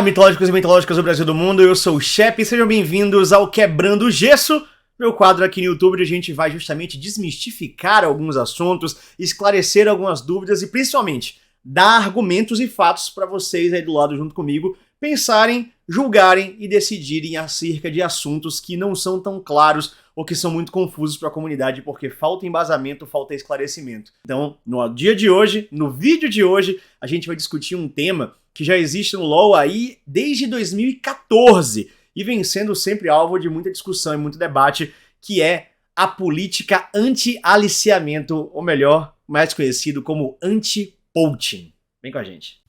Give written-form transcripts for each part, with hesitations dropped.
Olá, mitológicos e mitológicas do Brasil e do mundo, eu sou o Shep e sejam bem-vindos ao Quebrando o Gesso, meu quadro aqui no YouTube onde a gente vai justamente desmistificar alguns assuntos, esclarecer algumas dúvidas e principalmente dar argumentos e fatos para vocês aí do lado junto comigo pensarem, julgarem e decidirem acerca de assuntos que não são tão claros ou que são muito confusos para a comunidade porque falta embasamento, falta esclarecimento. Então, no dia de hoje, no vídeo de hoje, a gente vai discutir um tema que já existe no LoL aí desde 2014 e vem sendo sempre alvo de muita discussão e muito debate, que é a política anti-aliciamento, ou melhor, mais conhecido como anti-poaching. Vem com a gente.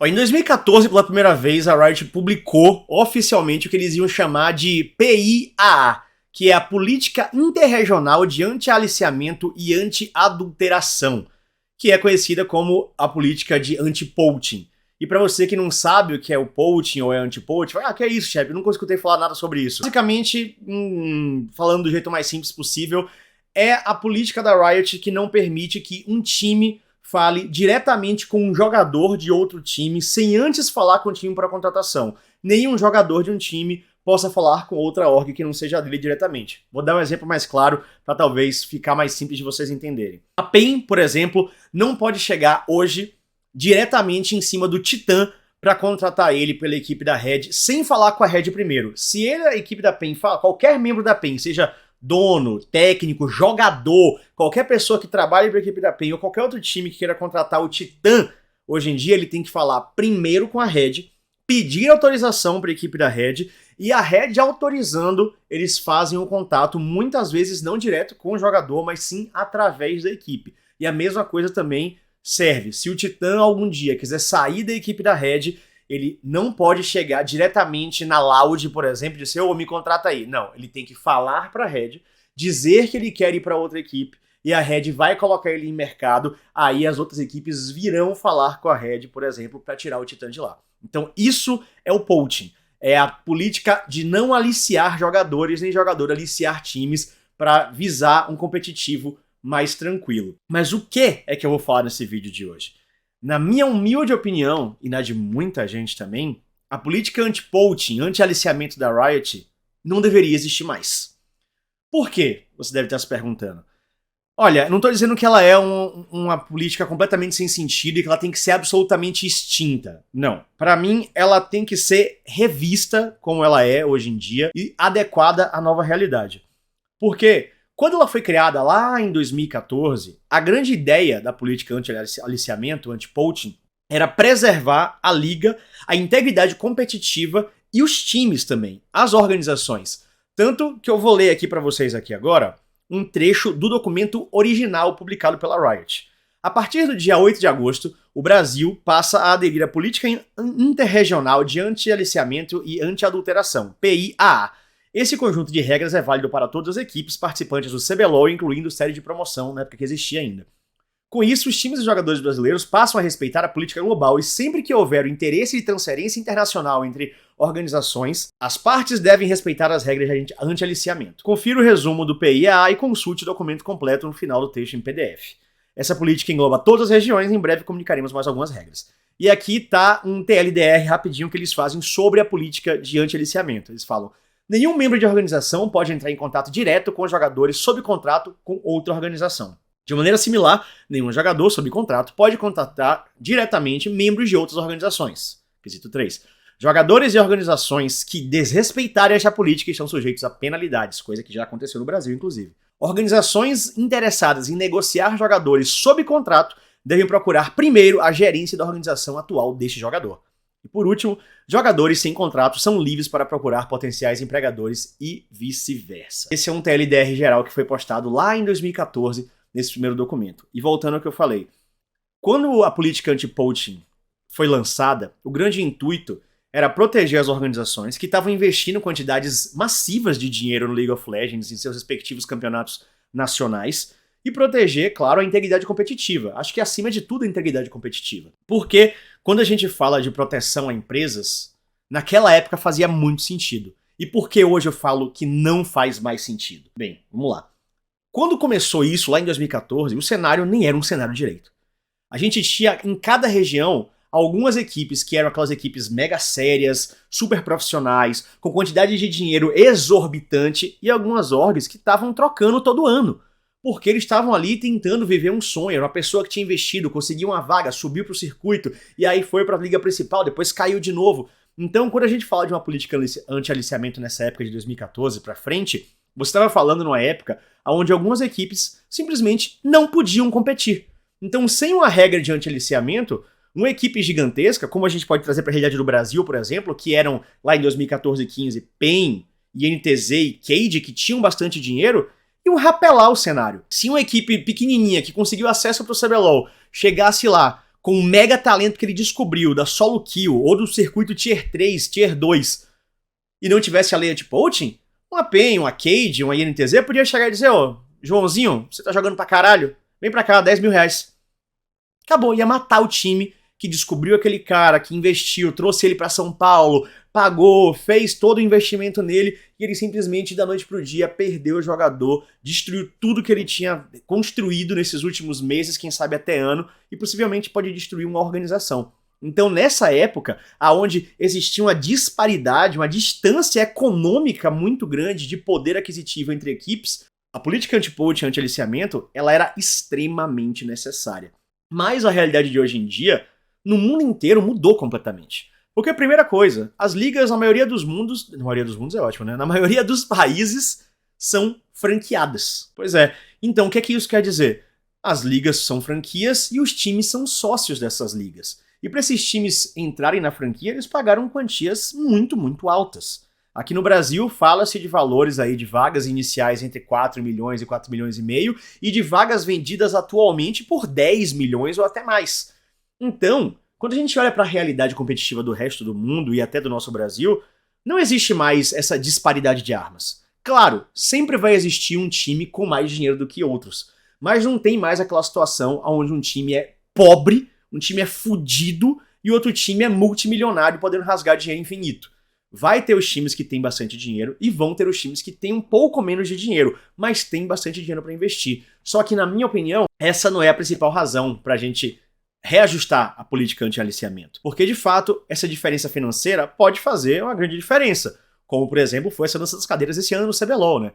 Em 2014, pela primeira vez, a Riot publicou oficialmente o que eles iam chamar de PIAA, que é a Política Interregional de Anti-Aliciamento e Anti-Adulteração, que é conhecida como a política de anti-poaching. E para você que não sabe o que é o poaching ou é anti-poaching, que é isso, chefe? Eu nunca escutei falar nada sobre isso. Basicamente, falando do jeito mais simples possível, é a política da Riot que não permite que um time fale diretamente com um jogador de outro time sem antes falar com o time para contratação. Nenhum jogador de um time possa falar com outra org que não seja dele diretamente. Vou dar um exemplo mais claro para talvez ficar mais simples de vocês entenderem. A PEN, por exemplo, não pode chegar hoje diretamente em cima do Titã para contratar ele pela equipe da Red sem falar com a Red primeiro. Se ele, a equipe da PEN, qualquer membro da PEN, seja dono, técnico, jogador, qualquer pessoa que trabalhe para a equipe da PEN ou qualquer outro time que queira contratar o Titã, hoje em dia ele tem que falar primeiro com a Red, pedir autorização para a equipe da Red, e a Red autorizando, eles fazem um contato, muitas vezes não direto com o jogador, mas sim através da equipe. E a mesma coisa também serve. Se o Titã algum dia quiser sair da equipe da Red, ele não pode chegar diretamente na Loud, por exemplo, e dizer, me contrata aí. Não, ele tem que falar para a Red, dizer que ele quer ir para outra equipe, e a Red vai colocar ele em mercado, aí as outras equipes virão falar com a Red, por exemplo, para tirar o Titã de lá. Então isso é o poaching. É a política de não aliciar jogadores, nem jogador aliciar times para visar um competitivo mais tranquilo. Mas o que é que eu vou falar nesse vídeo de hoje? Na minha humilde opinião, e na de muita gente também, a política anti-poaching, anti-aliciamento da Riot não deveria existir mais. Por quê? Você deve estar se perguntando. Olha, não estou dizendo que ela é uma política completamente sem sentido e que ela tem que ser absolutamente extinta. Não. Para mim, ela tem que ser revista como ela é hoje em dia e adequada à nova realidade. Porque quando ela foi criada lá em 2014, a grande ideia da política anti-aliciamento, anti-poaching, era preservar a liga, a integridade competitiva e os times também, as organizações. Tanto que eu vou ler aqui para vocês aqui agora um trecho do documento original publicado pela Riot. A partir do dia 8 de agosto, o Brasil passa a aderir à Política Interregional de Anti-Aliciamento e Anti-Adulteração, PIAA. Esse conjunto de regras é válido para todas as equipes participantes do CBLOL, incluindo série de promoção, na época que existia ainda. Com isso, os times e jogadores brasileiros passam a respeitar a política global e sempre que houver o interesse de transferência internacional entre organizações, as partes devem respeitar as regras de anti-aliciamento. Confira o resumo do PIAA e consulte o documento completo no final do texto em PDF. Essa política engloba todas as regiões e em breve comunicaremos mais algumas regras. E aqui tá um TLDR rapidinho que eles fazem sobre a política de anti-aliciamento. Eles falam: nenhum membro de organização pode entrar em contato direto com os jogadores sob contrato com outra organização. De maneira similar, nenhum jogador sob contrato pode contatar diretamente membros de outras organizações. Quesito 3. Jogadores e organizações que desrespeitarem esta política estão sujeitos a penalidades, coisa que já aconteceu no Brasil, inclusive. Organizações interessadas em negociar jogadores sob contrato devem procurar primeiro a gerência da organização atual deste jogador. E por último, jogadores sem contrato são livres para procurar potenciais empregadores e vice-versa. Esse é um TLDR geral que foi postado lá em 2014, nesse primeiro documento. E voltando ao que eu falei, quando a política anti-poaching foi lançada, o grande intuito era proteger as organizações que estavam investindo quantidades massivas de dinheiro no League of Legends em seus respectivos campeonatos nacionais e proteger, claro, a integridade competitiva. Acho que acima de tudo a integridade competitiva. Porque quando a gente fala de proteção a empresas, naquela época fazia muito sentido. E por que hoje eu falo que não faz mais sentido? Bem, vamos lá. Quando começou isso, lá em 2014, o cenário nem era um cenário direito. A gente tinha em cada região algumas equipes que eram aquelas equipes mega sérias, super profissionais, com quantidade de dinheiro exorbitante, e algumas orgs que estavam trocando todo ano. Porque eles estavam ali tentando viver um sonho. Era uma pessoa que tinha investido, conseguiu uma vaga, subiu pro circuito, e aí foi pra liga principal, depois caiu de novo. Então, quando a gente fala de uma política anti-aliciamento nessa época de 2014 pra frente, você estava falando numa época onde algumas equipes simplesmente não podiam competir. Então, sem uma regra de anti-aliciamento, uma equipe gigantesca, como a gente pode trazer para a realidade do Brasil, por exemplo, que eram lá em 2014 e 15 PEN, INTZ e Cade, que tinham bastante dinheiro, iam rapelar o cenário. Se uma equipe pequenininha que conseguiu acesso para o CBLOL chegasse lá com um mega talento que ele descobriu da solo kill ou do circuito Tier 3, Tier 2 e não tivesse a lei de poaching, uma PEN, uma Cade, uma INTZ podia chegar e dizer: ô, Joãozinho, você tá jogando pra caralho? Vem pra cá, 10 mil reais. Acabou, ia matar o time que descobriu aquele cara, que investiu, trouxe ele pra São Paulo, pagou, fez todo o investimento nele, e ele simplesmente da noite pro dia perdeu o jogador, destruiu tudo que ele tinha construído nesses últimos meses, quem sabe até ano, e possivelmente pode destruir uma organização. Então, nessa época, onde existia uma disparidade, uma distância econômica muito grande de poder aquisitivo entre equipes, a política anti-poaching, anti-aliciamento, ela era extremamente necessária. Mas a realidade de hoje em dia, no mundo inteiro, mudou completamente. Porque a primeira coisa, as ligas na maioria dos mundos é ótimo, né? Na maioria dos países são franqueadas. Pois é. Então, o que é que isso quer dizer? As ligas são franquias e os times são sócios dessas ligas. E para esses times entrarem na franquia, eles pagaram quantias muito, muito altas. Aqui no Brasil, fala-se de valores aí de vagas iniciais entre 4 milhões e 4 milhões e meio e de vagas vendidas atualmente por 10 milhões ou até mais. Então, quando a gente olha para a realidade competitiva do resto do mundo e até do nosso Brasil, não existe mais essa disparidade de armas. Claro, sempre vai existir um time com mais dinheiro do que outros, mas não tem mais aquela situação onde um time é pobre, um time é fudido e outro time é multimilionário podendo rasgar dinheiro infinito. Vai ter os times que têm bastante dinheiro e vão ter os times que têm um pouco menos de dinheiro, mas têm bastante dinheiro para investir. Só que, na minha opinião, essa não é a principal razão para a gente reajustar a política anti-aliciamento. Porque, de fato, essa diferença financeira pode fazer uma grande diferença. Como, por exemplo, foi essa dança das cadeiras esse ano no CBLOL, né?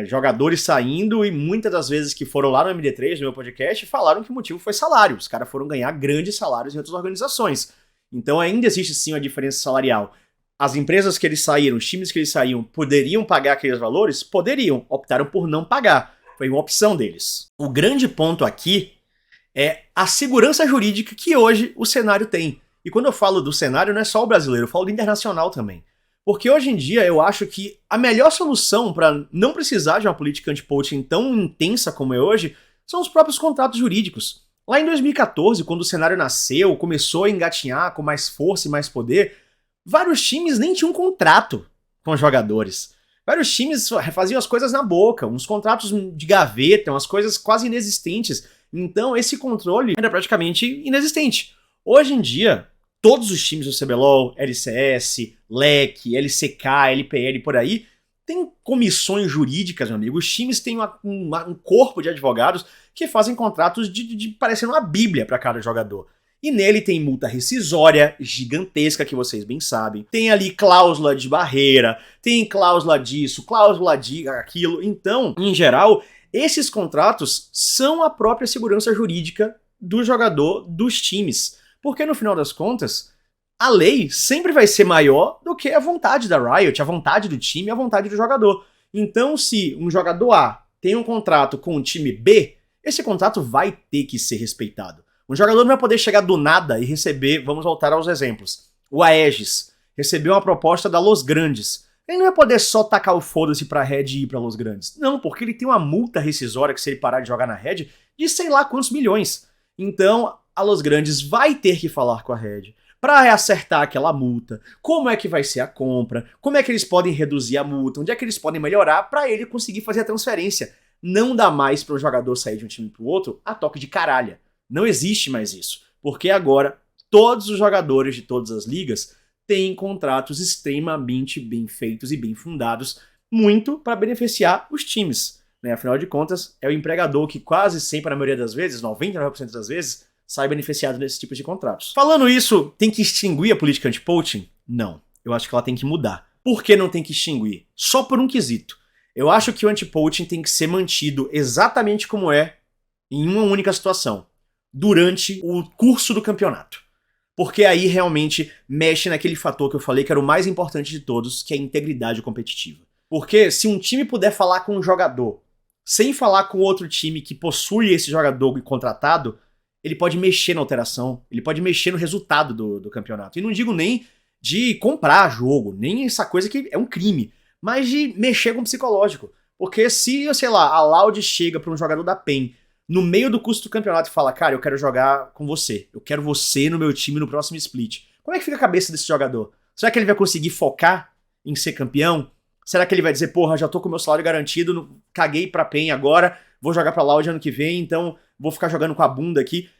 Jogadores saindo e muitas das vezes que foram lá no MD3, no meu podcast, falaram que o motivo foi salário. Os caras foram ganhar grandes salários em outras organizações. Então ainda existe sim uma diferença salarial. As empresas que eles saíram, os times que eles saíram, poderiam pagar aqueles valores? Poderiam. Optaram por não pagar. Foi uma opção deles. O grande ponto aqui é a segurança jurídica que hoje o cenário tem. E quando eu falo do cenário, não é só o brasileiro, eu falo do internacional também. Porque hoje em dia eu acho que a melhor solução para não precisar de uma política anti-poaching tão intensa como é hoje são os próprios contratos jurídicos. Lá em 2014, quando o cenário nasceu, começou a engatinhar com mais força e mais poder, vários times nem tinham contrato com os jogadores. Vários times faziam as coisas na boca, uns contratos de gaveta, umas coisas quase inexistentes. Então esse controle era praticamente inexistente. Hoje em dia, todos os times do CBLOL, LCS, LEC, LCK, LPL, por aí, tem comissões jurídicas, meu amigo. Os times têm um corpo de advogados que fazem contratos de parecendo uma bíblia para cada jogador. E nele tem multa rescisória gigantesca, que vocês bem sabem. Tem ali cláusula de barreira, tem cláusula disso, cláusula de aquilo. Então, em geral, esses contratos são a própria segurança jurídica do jogador, dos times. Porque no final das contas, a lei sempre vai ser maior do que a vontade da Riot, a vontade do time, a vontade do jogador. Então, se um jogador A tem um contrato com o time B, esse contrato vai ter que ser respeitado. Um jogador não vai poder chegar do nada e receber, vamos voltar aos exemplos. O Aegis recebeu uma proposta da Los Grandes. Ele não vai poder só tacar o foda-se pra Red e ir pra Los Grandes. Não, porque ele tem uma multa rescisória que se ele parar de jogar na Red, de sei lá quantos milhões. Então, a Los Grandes vai ter que falar com a Red para acertar aquela multa, como é que vai ser a compra, como é que eles podem reduzir a multa, onde é que eles podem melhorar para ele conseguir fazer a transferência. Não dá mais para o jogador sair de um time para o outro a toque de caralho. Não existe mais isso, porque agora todos os jogadores de todas as ligas têm contratos extremamente bem feitos e bem fundados, muito para beneficiar os times. né? Afinal de contas, é o empregador que quase sempre, na maioria das vezes, 99% das vezes, sai beneficiado nesse tipo de contratos. Falando isso, tem que extinguir a política anti-poaching? Não. Eu acho que ela tem que mudar. Por que não tem que extinguir? Só por um quesito. Eu acho que o anti-poaching tem que ser mantido exatamente como é em uma única situação, durante o curso do campeonato. Porque aí realmente mexe naquele fator que eu falei que era o mais importante de todos, que é a integridade competitiva. Porque se um time puder falar com um jogador, sem falar com outro time que possui esse jogador contratado, ele pode mexer na alteração, ele pode mexer no resultado do campeonato. E não digo nem de comprar jogo, nem essa coisa que é um crime, mas de mexer com o psicológico. Porque se, sei lá, a Loud chega para um jogador da PEN no meio do curso do campeonato e fala, cara, eu quero jogar com você, eu quero você no meu time no próximo split. Como é que fica a cabeça desse jogador? Será que ele vai conseguir focar em ser campeão? Será que ele vai dizer, porra, já tô com o meu salário garantido, caguei pra PEN agora, vou jogar pra Loud ano que vem, então vou ficar jogando com a bunda aqui.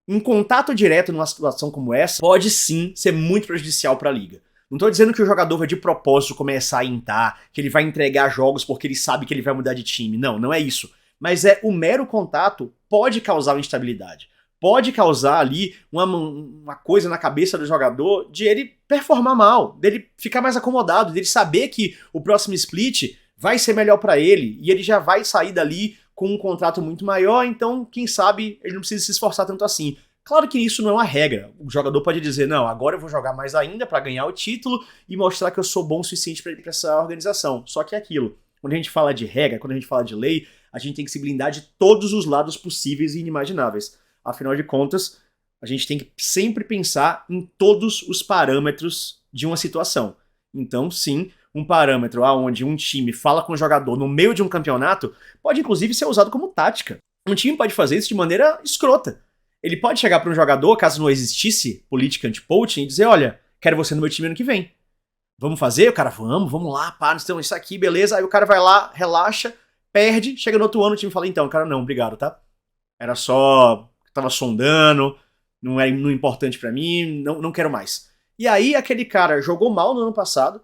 Um contato direto numa situação como essa pode sim ser muito prejudicial pra liga. Não tô dizendo que o jogador vai de propósito começar a intar, que ele vai entregar jogos porque ele sabe que ele vai mudar de time. Não, não é isso. Mas o mero contato pode causar uma instabilidade. Pode causar ali uma coisa na cabeça do jogador de ele performar mal, dele ficar mais acomodado, dele saber que o próximo split vai ser melhor pra ele e ele já vai sair dali com um contrato muito maior, então quem sabe ele não precisa se esforçar tanto assim. Claro que isso não é uma regra. O jogador pode dizer, não, agora eu vou jogar mais ainda pra ganhar o título e mostrar que eu sou bom o suficiente pra essa organização. Só que é aquilo. Quando a gente fala de regra, quando a gente fala de lei, a gente tem que se blindar de todos os lados possíveis e inimagináveis. Afinal de contas, a gente tem que sempre pensar em todos os parâmetros de uma situação. Então, sim, um parâmetro onde um time fala com o jogador no meio de um campeonato pode, inclusive, ser usado como tática. Um time pode fazer isso de maneira escrota. Ele pode chegar para um jogador, caso não existisse política anti-poaching, e dizer, olha, quero você no meu time ano que vem. Vamos fazer? O cara, vamos lá, pá, então isso aqui, beleza. Aí o cara vai lá, relaxa, perde, chega no outro ano, o time fala, então, cara, não, obrigado, tá? Era só, tava sondando, não é importante pra mim, não quero mais. E aí aquele cara jogou mal no ano passado,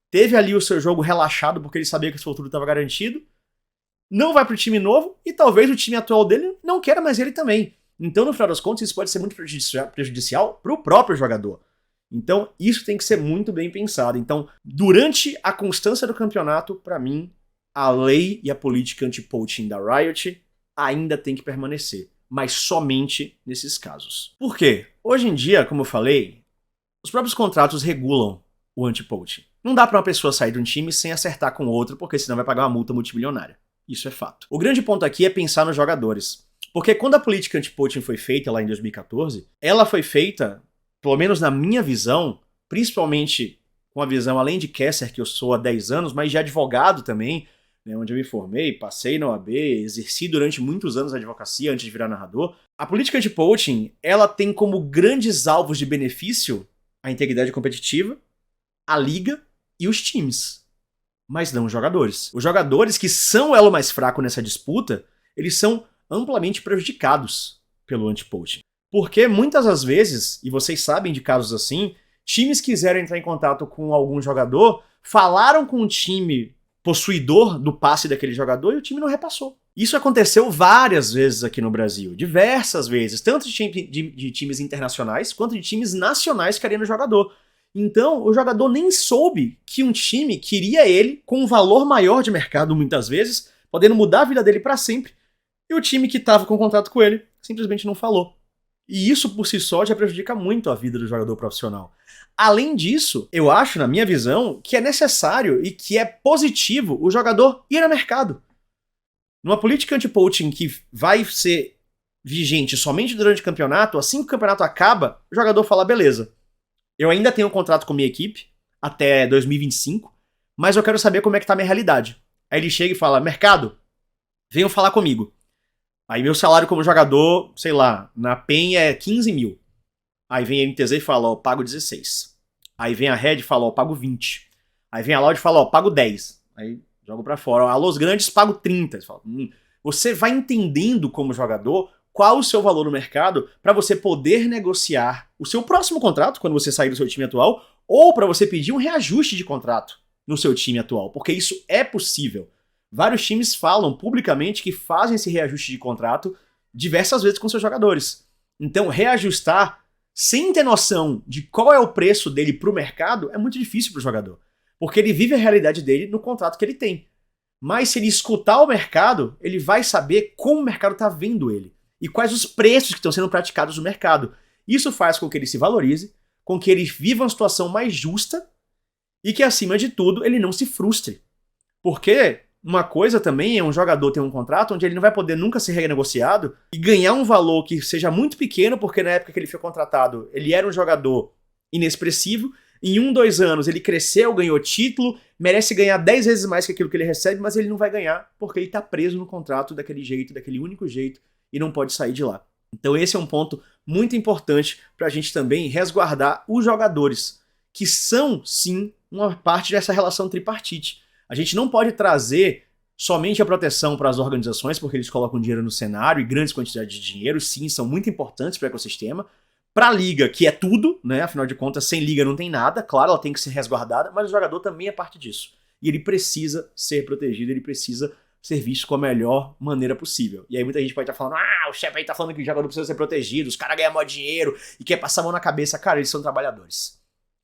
teve ali o seu jogo relaxado porque ele sabia que o seu futuro estava garantido, não vai pro time novo e talvez o time atual dele não queira mais ele também. Então, no final das contas, isso pode ser muito prejudicial pro próprio jogador. Então, isso tem que ser muito bem pensado. Então, durante a constância do campeonato, pra mim, a lei e a política anti-poaching da Riot ainda tem que permanecer, mas somente nesses casos. Por quê? Hoje em dia, como eu falei, os próprios contratos regulam o anti-poaching. Não dá pra uma pessoa sair de um time sem acertar com outro, porque senão vai pagar uma multa multimilionária. Isso é fato. O grande ponto aqui é pensar nos jogadores. Porque quando a política anti-poaching foi feita lá em 2014, ela foi feita, pelo menos na minha visão, principalmente com a visão além de caster, que eu sou há 10 anos, mas de advogado também, né, onde eu me formei, passei na OAB, exerci durante muitos anos a advocacia antes de virar narrador. A política anti-poaching, ela tem como grandes alvos de benefício a integridade competitiva, a liga e os times, mas não os jogadores. Os jogadores, que são o elo mais fraco nessa disputa, eles são amplamente prejudicados pelo anti-poaching. Porque muitas das vezes, e vocês sabem de casos assim, times quiseram entrar em contato com algum jogador, falaram com o time possuidor do passe daquele jogador e o time não repassou. Isso aconteceu várias vezes aqui no Brasil, diversas vezes, tanto de times internacionais quanto de times nacionais querendo o jogador. Então, o jogador nem soube que um time queria ele com um valor maior de mercado, muitas vezes, podendo mudar a vida dele para sempre, e o time que estava com contato com ele simplesmente não falou. E isso por si só já prejudica muito a vida do jogador profissional. Além disso, eu acho, na minha visão, que é necessário e que é positivo o jogador ir ao mercado. Numa política anti-poaching que vai ser vigente somente durante o campeonato, assim que o campeonato acaba, o jogador fala, beleza, eu ainda tenho um contrato com minha equipe até 2025, mas eu quero saber como é que tá a minha realidade. Aí ele chega e fala, mercado, venham falar comigo. Aí meu salário como jogador, sei lá, na PEN é 15 mil. Aí vem a NTZ e fala, ó, pago 16. Aí vem a Red e fala, ó, pago 20. Aí vem a Loud e fala, ó, pago 10. Aí jogo pra fora. Ó, a Los Grandes pago 30. Você fala, Você vai entendendo como jogador qual o seu valor no mercado para você poder negociar o seu próximo contrato quando você sair do seu time atual ou para você pedir um reajuste de contrato no seu time atual, porque isso é possível. Vários times falam publicamente que fazem esse reajuste de contrato diversas vezes com seus jogadores. Então, reajustar sem ter noção de qual é o preço dele para o mercado é muito difícil para o jogador, porque ele vive a realidade dele no contrato que ele tem. Mas se ele escutar o mercado, ele vai saber como o mercado está vendo ele e quais os preços que estão sendo praticados no mercado. Isso faz com que ele se valorize, com que ele viva uma situação mais justa e que, acima de tudo, ele não se frustre. Porque uma coisa também é um jogador ter um contrato onde ele não vai poder nunca ser renegociado e ganhar um valor que seja muito pequeno, porque na época que ele foi contratado, ele era um jogador inexpressivo. Em 1, 2 anos ele cresceu, ganhou título, merece ganhar 10 vezes mais que aquilo que ele recebe, mas ele não vai ganhar porque ele está preso no contrato daquele jeito, daquele único jeito, e não pode sair de lá. Então esse é um ponto muito importante para a gente também resguardar os jogadores, que são, sim, uma parte dessa relação tripartite. A gente não pode trazer somente a proteção para as organizações, porque eles colocam dinheiro no cenário e grandes quantidades de dinheiro, sim, são muito importantes para o ecossistema. Para a liga, que é tudo, né? Afinal de contas, sem liga não tem nada, claro, ela tem que ser resguardada, mas o jogador também é parte disso. E ele precisa ser protegido, ele precisa ser visto com a melhor maneira possível. E aí muita gente pode estar falando, o chefe aí tá falando que o jogador precisa ser protegido, os caras ganham maior dinheiro e quer passar a mão na cabeça. Cara, eles são trabalhadores.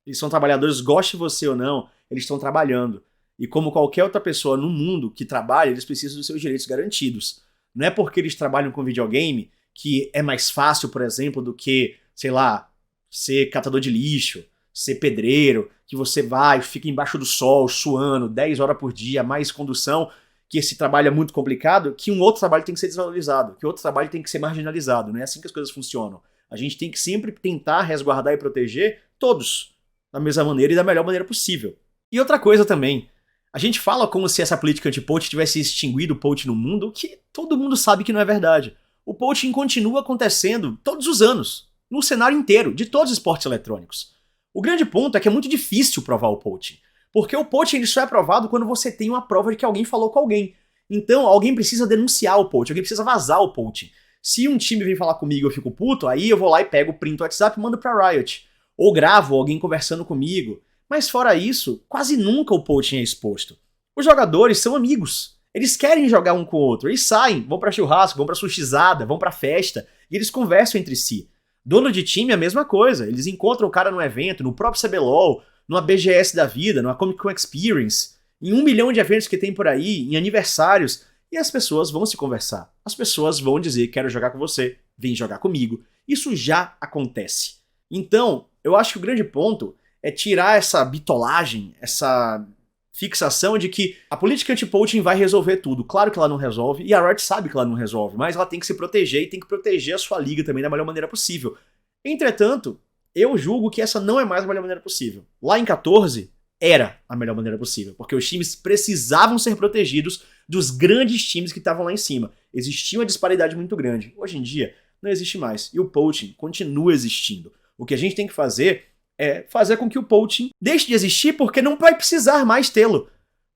Eles são trabalhadores, goste você ou não, eles estão trabalhando. E como qualquer outra pessoa no mundo que trabalha, eles precisam dos seus direitos garantidos. Não é porque eles trabalham com videogame que é mais fácil, por exemplo, do que, sei lá, ser catador de lixo, ser pedreiro, que você vai, fica embaixo do sol, suando, 10 horas por dia, mais condução, que esse trabalho é muito complicado, que um outro trabalho tem que ser desvalorizado, que outro trabalho tem que ser marginalizado. Não é assim que as coisas funcionam. A gente tem que sempre tentar resguardar e proteger todos, da mesma maneira e da melhor maneira possível. E outra coisa também, a gente fala como se essa política anti-poaching tivesse extinguido o poaching no mundo, o que todo mundo sabe que não é verdade. O poaching continua acontecendo todos os anos, no cenário inteiro, de todos os esportes eletrônicos. O grande ponto é que é muito difícil provar o poaching, porque o poaching ele só é provado quando você tem uma prova de que alguém falou com alguém. Então alguém precisa denunciar o poaching, alguém precisa vazar o poaching. Se um time vem falar comigo e eu fico puto, aí eu vou lá e pego o print do WhatsApp e mando pra Riot. Ou gravo alguém conversando comigo. Mas fora isso, quase nunca o poaching é exposto. Os jogadores são amigos. Eles querem jogar um com o outro. Eles saem, vão pra churrasco, vão pra sushizada, vão pra festa. E eles conversam entre si. Dono de time é a mesma coisa. Eles encontram o cara no evento, no próprio CBLOL, numa BGS da vida, numa Comic Con Experience, em 1 milhão de eventos que tem por aí, em aniversários. E as pessoas vão se conversar. As pessoas vão dizer, quero jogar com você, vem jogar comigo. Isso já acontece. Então, eu acho que o grande ponto é tirar essa bitolagem, essa fixação de que a política anti-poaching vai resolver tudo. Claro que ela não resolve, e a Riot sabe que ela não resolve, mas ela tem que se proteger e tem que proteger a sua liga também da melhor maneira possível. Entretanto, eu julgo que essa não é mais a melhor maneira possível. Lá em 14, era a melhor maneira possível, porque os times precisavam ser protegidos dos grandes times que estavam lá em cima. Existia uma disparidade muito grande. Hoje em dia, não existe mais. E o poaching continua existindo. O que a gente tem que fazer é fazer com que o poaching deixe de existir, porque não vai precisar mais tê-lo.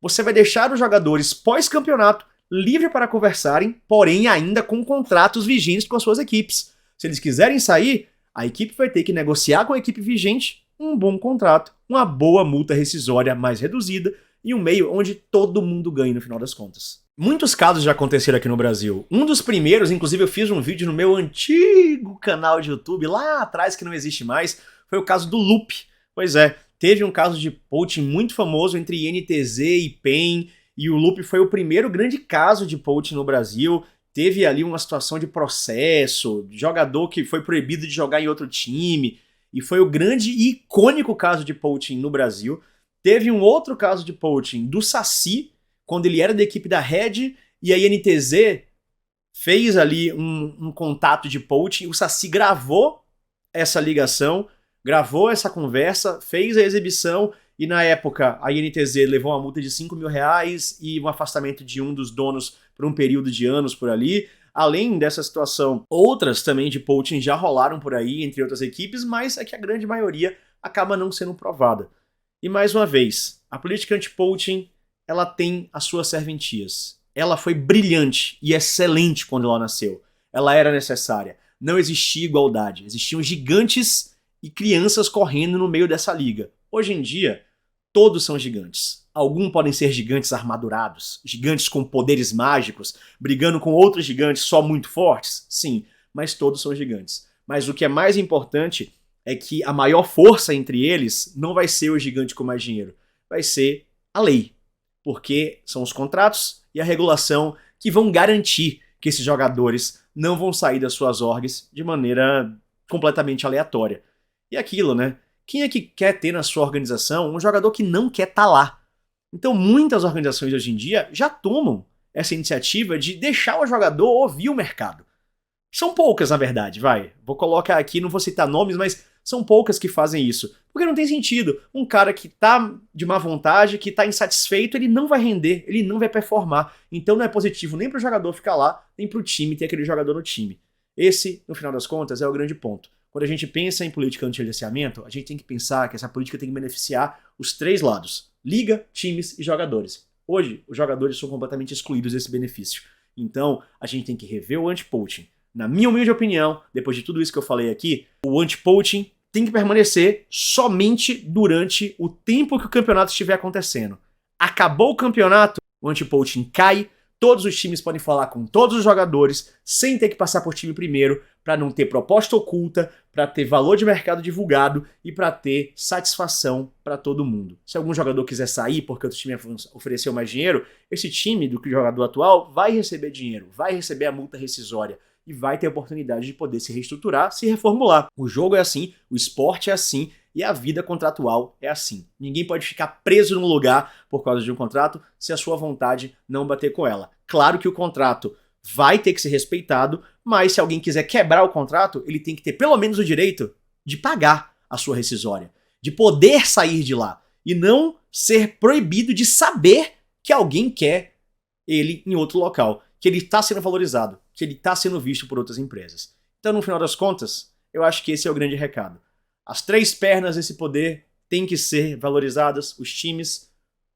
Você vai deixar os jogadores pós-campeonato livre para conversarem, porém ainda com contratos vigentes com as suas equipes. Se eles quiserem sair, a equipe vai ter que negociar com a equipe vigente um bom contrato, uma boa multa rescisória mais reduzida e um meio onde todo mundo ganha no final das contas. Muitos casos já aconteceram aqui no Brasil. Um dos primeiros, inclusive eu fiz um vídeo no meu antigo canal de YouTube, lá atrás que não existe mais, foi o caso do Loop. Pois é, teve um caso de poaching muito famoso entre INTZ e PEN, e o Loop foi o primeiro grande caso de poaching no Brasil. Teve ali uma situação de processo, jogador que foi proibido de jogar em outro time, e foi o grande e icônico caso de poaching no Brasil. Teve um outro caso de poaching do Saci, quando ele era da equipe da Red, e a INTZ fez ali um contato de poaching. O Saci gravou essa ligação, gravou essa conversa, fez a exibição, e na época a INTZ levou uma multa de R$5.000 e um afastamento de um dos donos por um período de anos por ali. Além dessa situação, outras também de poaching já rolaram por aí, entre outras equipes, mas é que a grande maioria acaba não sendo provada. E mais uma vez, a política anti-poaching, ela tem as suas serventias. Ela foi brilhante e excelente quando ela nasceu. Ela era necessária. Não existia igualdade. Existiam gigantes e crianças correndo no meio dessa liga. Hoje em dia, todos são gigantes. Alguns podem ser gigantes armadurados, gigantes com poderes mágicos, brigando com outros gigantes só muito fortes? Sim, mas todos são gigantes. Mas o que é mais importante é que a maior força entre eles não vai ser o gigante com mais dinheiro, vai ser a lei. Porque são os contratos e a regulação que vão garantir que esses jogadores não vão sair das suas orgs de maneira completamente aleatória. E aquilo, né? Quem é que quer ter na sua organização um jogador que não quer estar lá? Então muitas organizações hoje em dia já tomam essa iniciativa de deixar o jogador ouvir o mercado. São poucas, na verdade, vai. Vou colocar aqui, não vou citar nomes, mas são poucas que fazem isso. Porque não tem sentido. Um cara que tá de má vontade, que tá insatisfeito, ele não vai render, ele não vai performar. Então não é positivo nem pro jogador ficar lá, nem pro time ter aquele jogador no time. Esse, no final das contas, é o grande ponto. Quando a gente pensa em política anti-aliciamento, a gente tem que pensar que essa política tem que beneficiar os três lados: liga, times e jogadores. Hoje, os jogadores são completamente excluídos desse benefício. Então, a gente tem que rever o anti-poaching. Na minha humilde opinião, depois de tudo isso que eu falei aqui, o anti-poaching tem que permanecer somente durante o tempo que o campeonato estiver acontecendo. Acabou o campeonato, o anti-poaching cai, todos os times podem falar com todos os jogadores, sem ter que passar por time primeiro, para não ter proposta oculta, para ter valor de mercado divulgado e para ter satisfação para todo mundo. Se algum jogador quiser sair porque outro time ofereceu mais dinheiro, esse time do jogador atual vai receber dinheiro, vai receber a multa rescisória e vai ter a oportunidade de poder se reestruturar, se reformular. O jogo é assim, o esporte é assim e a vida contratual é assim. Ninguém pode ficar preso num lugar por causa de um contrato se a sua vontade não bater com ela. Claro que o contrato vai ter que ser respeitado, mas se alguém quiser quebrar o contrato, ele tem que ter pelo menos o direito de pagar a sua rescisória, de poder sair de lá e não ser proibido de saber que alguém quer ele em outro local, que ele está sendo valorizado, que ele está sendo visto por outras empresas. Então, no final das contas, eu acho que esse é o grande recado. As três pernas desse poder têm que ser valorizadas: os times,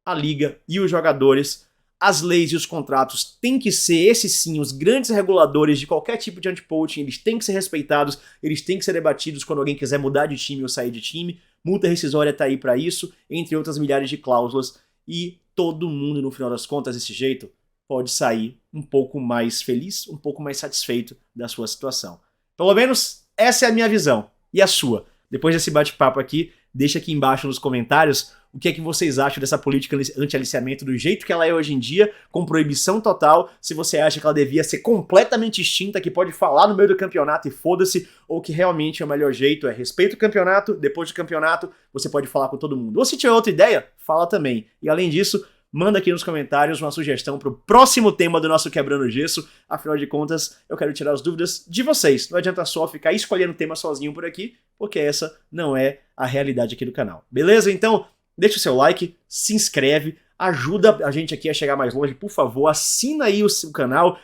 a liga e os jogadores. As leis e os contratos têm que ser, esses sim, os grandes reguladores de qualquer tipo de anti-poaching. Eles têm que ser respeitados, eles têm que ser debatidos quando alguém quiser mudar de time ou sair de time. Multa rescisória está aí para isso, entre outras milhares de cláusulas. E todo mundo, no final das contas, desse jeito, pode sair um pouco mais feliz, um pouco mais satisfeito da sua situação. Pelo menos essa é a minha visão. E a sua? Depois desse bate-papo aqui, deixa aqui embaixo nos comentários o que é que vocês acham dessa política anti-aliciamento do jeito que ela é hoje em dia, com proibição total, se você acha que ela devia ser completamente extinta, que pode falar no meio do campeonato e foda-se, ou que realmente é o melhor jeito é respeita o campeonato, depois do campeonato você pode falar com todo mundo. Ou se tiver outra ideia, fala também. E além disso, manda aqui nos comentários uma sugestão para o próximo tema do nosso Quebrando Gesso. Afinal de contas, eu quero tirar as dúvidas de vocês. Não adianta só ficar escolhendo tema sozinho por aqui, porque essa não é a realidade aqui do canal. Beleza? Então, deixa o seu like, se inscreve, ajuda a gente aqui a chegar mais longe, por favor. Assina aí o canal.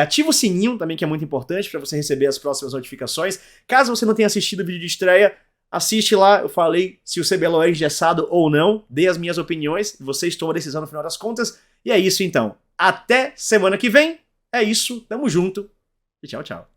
Ativa o sininho também, que é muito importante para você receber as próximas notificações. Caso você não tenha assistido o vídeo de estreia, assiste lá, eu falei se o CBLOL é engessado ou não, dei as minhas opiniões, vocês tomam a decisão no final das contas, e é isso então. Até semana que vem, é isso, tamo junto, e tchau, tchau.